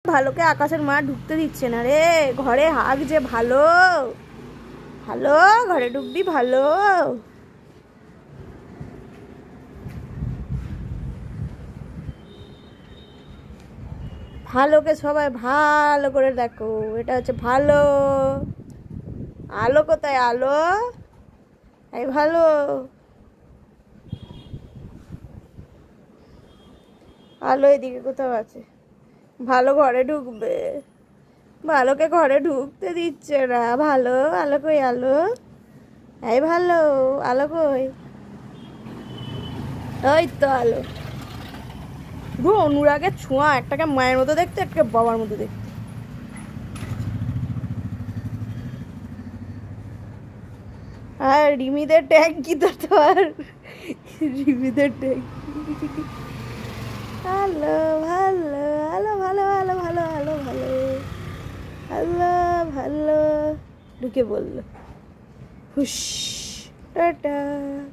ভালোকে আকাশের মা ঢুকতে দিচ্ছে না রে ঘরে। হাগ যে ভালো ভালো ঘরে ঢুকবি ভালো। ভালোকে সবাই ভালো করে দেখো। এটা হচ্ছে ভালো। আলো কোথায়? আলো এই ভালো। আলো এদিকে কোথাও আছে। ভালো ঘরে ঢুকবে। ভালোকে ঘরে ঢুকতে দিচ্ছে না। ভালো আলো কই? আলো এই ভালো। আলো কই? ওই তো আলো। পুরো অনুরাগের ছোঁয়া। একটাকে মায়ের মতো দেখতে, একটাকে বাবার মতো দেখতে। আর রিমিদের ট্যাঙ্কি তো তোর। রিমিদের ট্যাঙ্কি। ভালো ভালো ভালো ভালো ভালো ভালো ভালো ভালো ভালো ভালো ঢুকে বললো হুশ টাটা।